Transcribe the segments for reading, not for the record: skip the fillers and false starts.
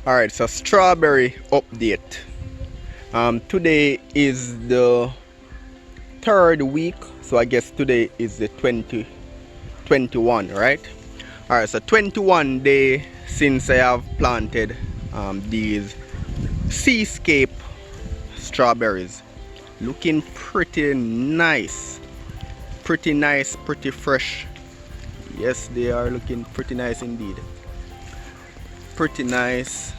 Alright, so strawberry update. Today is the third week, so I guess today is the 21, right? Alright, so 21 day since I have planted these seascape strawberries. Looking pretty nice. Pretty nice, pretty fresh. Yes, they are looking pretty nice indeed. Pretty nice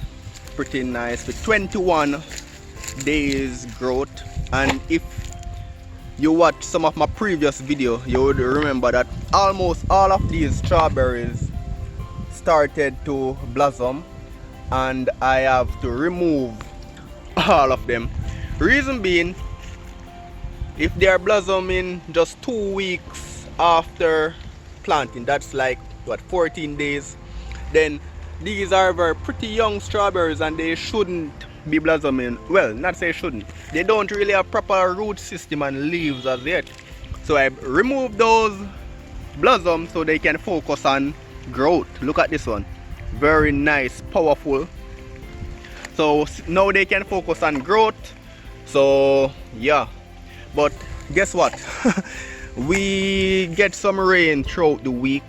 with 21 days growth. And if you watch some of my previous video, you would remember that almost all of these strawberries started to blossom and I have to remove all of them. Reason being, if they are blossoming just 2 weeks after planting, that's like what, 14 days, then these are very pretty young strawberries and they shouldn't be blossoming. Well, not say shouldn't, they don't really have proper root system and leaves as yet. So I removed those blossoms so they can focus on growth. Look at this one, very nice, powerful. So now they can focus on growth. So yeah, but guess what? We get some rain throughout the week,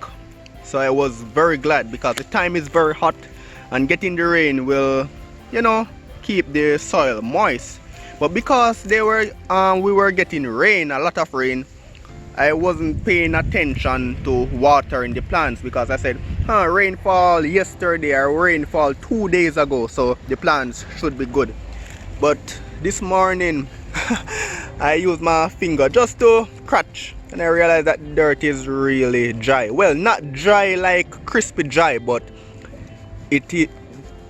so I was very glad because the time is very hot and getting the rain will, you know, keep the soil moist. But because we were getting rain, a lot of rain, I wasn't paying attention to watering the plants because I said, rainfall yesterday or rainfall 2 days ago, so the plants should be good. But this morning I used my finger just to scratch and I realized that the dirt is really dry. Well, not dry like crispy dry, but it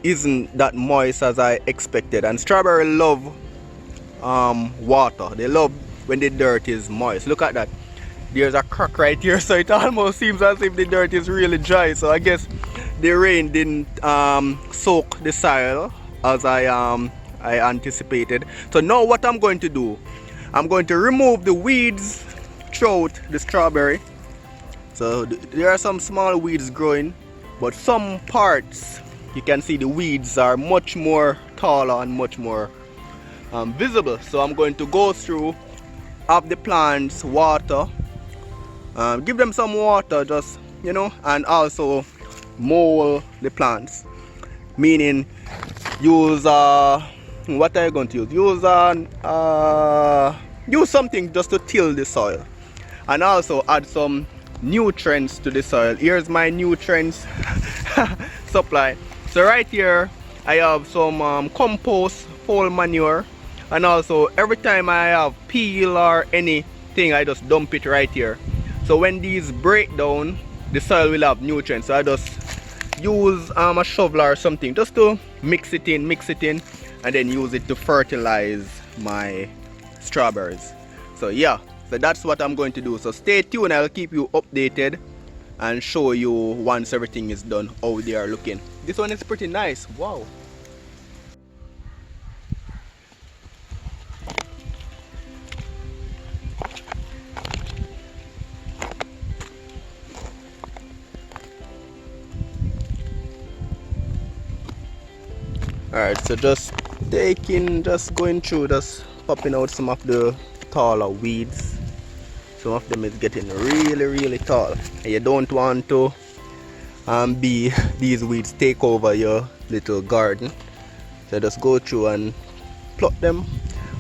isn't that moist as I expected. And strawberry love water. They love when the dirt is moist. Look at that. There's a crack right here, so it almost seems as if the dirt is really dry. So I guess the rain didn't soak the soil as I anticipated. So now what I'm going to do, I'm going to remove the weeds throughout the strawberry. So there are some small weeds growing, but some parts you can see the weeds are much more taller and much more visible. So I'm going to go through, have the plants water, give them some water, just, you know, and also mold the plants, meaning use what are you going to use something just to till the soil and also add some nutrients to the soil. Here's my nutrients supply. So right here I have some compost, full manure, and also every time I have peel or anything I just dump it right here. So when these break down, the soil will have nutrients. So I just use a shovel or something just to mix it in, and then use it to fertilize my strawberries. So yeah, so that's what I'm going to do. So stay tuned, I'll keep you updated and show you once everything is done how they are looking. This one is pretty nice. Wow. Alright, so just going through, just popping out some of the taller weeds. Some of them is getting really tall, and you don't want to these weeds take over your little garden. So just go through and pluck them.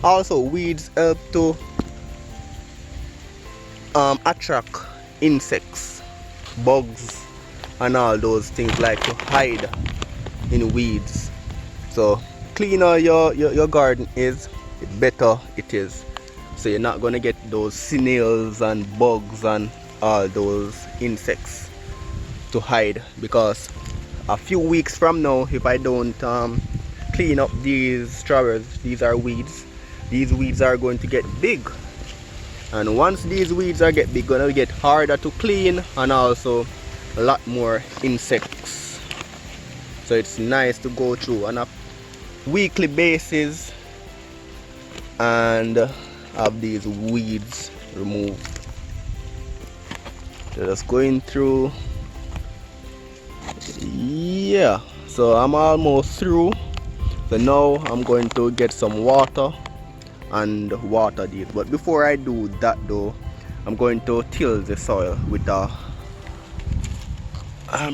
Also, weeds help to attract insects, bugs, and all those things like to hide in weeds. So cleaner your garden is, the better it is. So you're not gonna get those snails and bugs and all those insects to hide, because a few weeks from now, if I don't clean up these strawberries, these are weeds, these weeds are going to get big, and once these weeds are gonna get harder to clean and also a lot more insects. So it's nice to go through on a weekly basis and have these weeds removed. So just going through, yeah, So I'm almost through. So now I'm going to get some water and water these. But before I do that though, I'm going to till the soil with a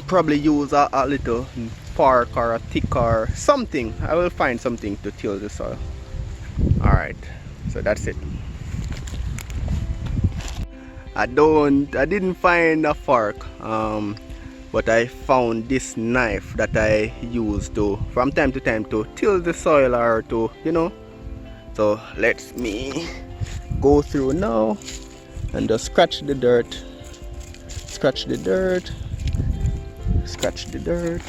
probably use a little fork or a tick or something. I will find something to till the soil. Alright, so that's it. I didn't find a fork, but I found this knife that I use to from time to time to till the soil or to, you know. So let me go through now and just scratch the dirt, scratch the dirt, scratch the dirt.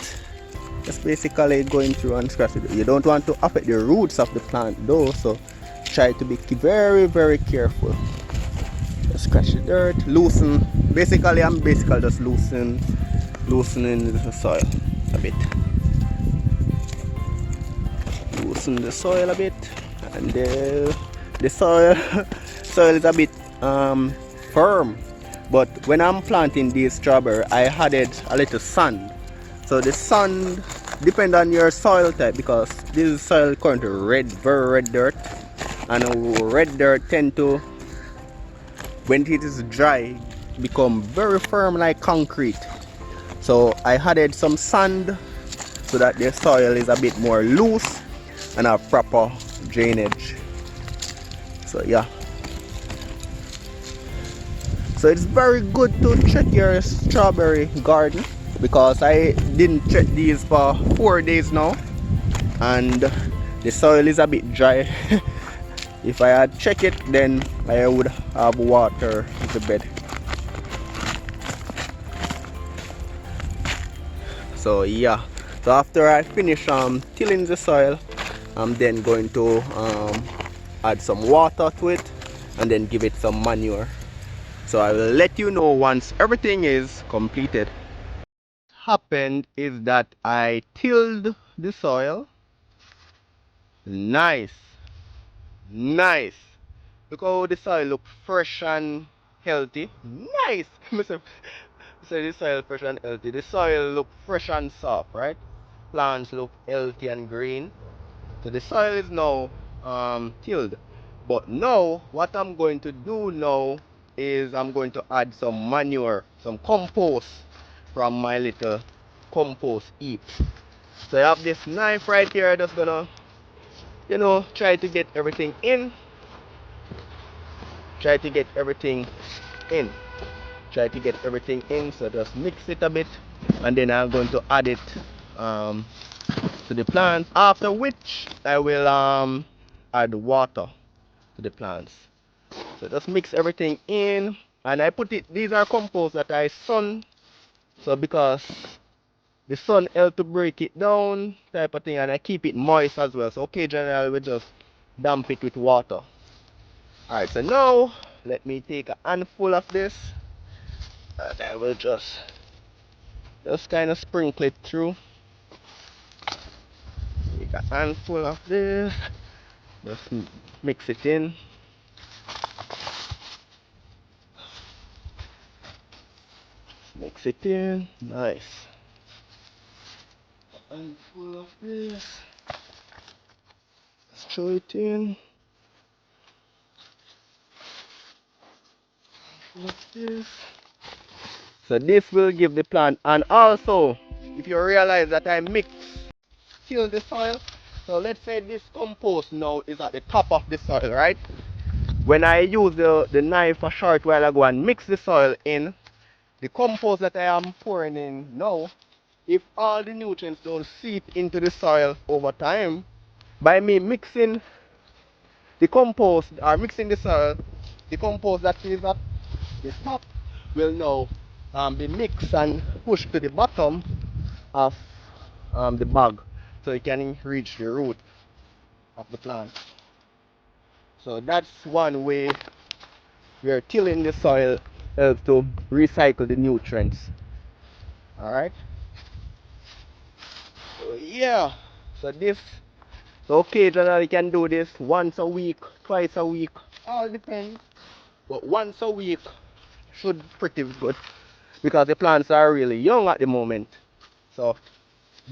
Just basically going through and scratch it. You don't want to affect the roots of the plant though, so try to be very careful. Just scratch the dirt, loosen. Basically, I'm just loosening the soil a bit. Loosen the soil a bit, and the soil soil is a bit firm. But when I'm planting these strawberry, I added a little sand. So the sand depend on your soil type, because this is soil currently red, very red dirt, and red dirt tend to, when it is dry, become very firm like concrete. So I added some sand so that the soil is a bit more loose and a proper drainage. So yeah, so it's very good to check your strawberry garden, because I didn't check these for 4 days now and the soil is a bit dry. If I had checked it, then I would have water in the bed. So yeah, so after I finish tilling the soil, I'm then going to add some water to it and then give it some manure. So I will let you know once everything is completed. What happened is that I tilled the soil. Nice, nice. Look how the soil look fresh and healthy. Nice. Mr. The soil fresh and healthy. The soil look fresh and soft, right? Plants look healthy and green. So the soil is now tilled. But now what I'm going to do now is I'm going to add some manure, some compost from my little compost heap. So I have this knife right here, just gonna, you know, try to get everything in. Try to get everything in. Try to get everything in. So just mix it a bit, and then I'm going to add it to the plants. After which I will add water to the plants. So just mix everything in, and I put it. These are compost that I sun. So because the sun help to break it down, type of thing, and I keep it moist as well. So occasionally I will just damp it with water. Alright, so now let me take a handful of this and I will just kind of sprinkle it through. Take a handful of this, just mix it in. Mix it in, nice. A handful of this, let's throw it in. Like this. So this will give the plant, and also if you realize that I till the soil, so let's say this compost now is at the top of the soil, right? When I use the knife a short while ago and mix the soil in, the compost that I am pouring in now, if all the nutrients don't seep into the soil over time, by me mixing the compost or mixing the soil, the compost that is at the top will now be mixed and pushed to the bottom of the bag, so it can reach the root of the plant. So that's one way where tilling the soil helps to recycle the nutrients. Alright? So yeah. So this, so occasionally you can do this once a week, twice a week, all depends. But once a week should pretty good, because the plants are really young at the moment. So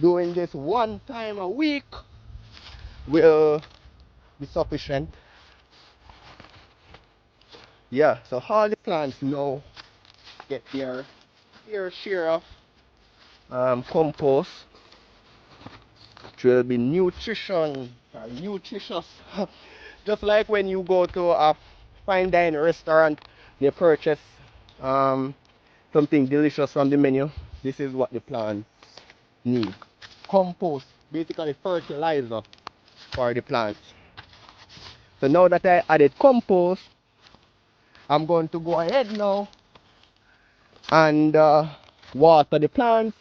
doing this one time a week will be sufficient. Yeah, so all the plants now get their share of compost, which will be nutritious. Just like when you go to a fine dining restaurant, they purchase um, something delicious from the menu. This is what the plants need. Compost, basically fertilizer for the plants. So now that I added compost, I'm going to go ahead now and water the plants,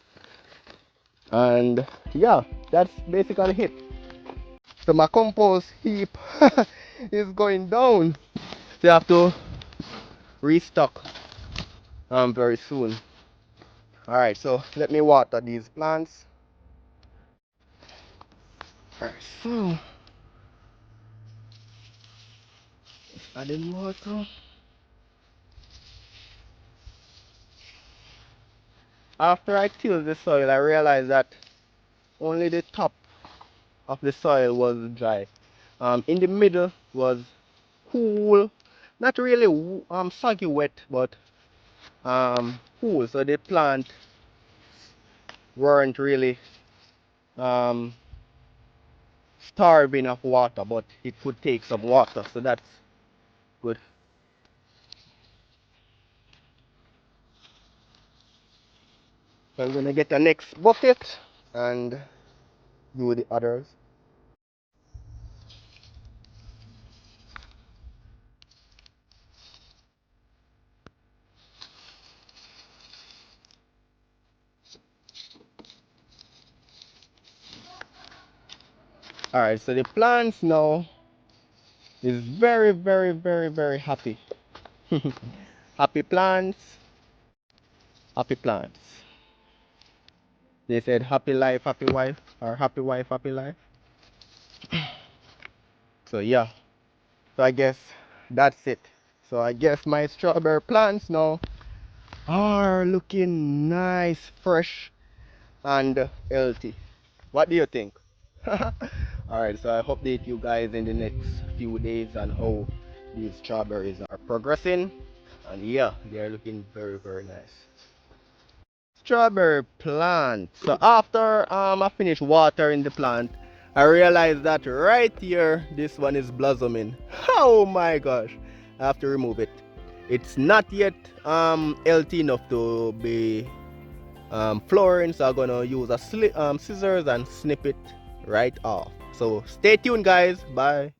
and yeah, that's basically it. So my compost heap is going down, so I have to restock very soon. All right, so let me water these plants. All right, so adding water. After I tilled the soil, I realized that only the top of the soil was dry. In the middle was cool, not really soggy wet, but cool. So the plant weren't really um, starving of water, but it could take some water, so that's good. So I'm gonna get the next bucket and do the others. All right, so the plants now is very happy. Happy plants, happy plants. They said happy life, happy wife, or happy wife, happy life. So yeah, so I guess that's it. So I guess my strawberry plants now are looking nice, fresh, and healthy. What do you think? Alright, so I update you guys in the next few days on how these strawberries are progressing. And yeah, they're looking very nice. Strawberry plant. So after I finish watering the plant, I realized that right here, this one is blossoming. Oh my gosh, I have to remove it. It's not yet healthy enough to be flooring, so I'm gonna use a scissors and snip it right off. So stay tuned, guys. Bye.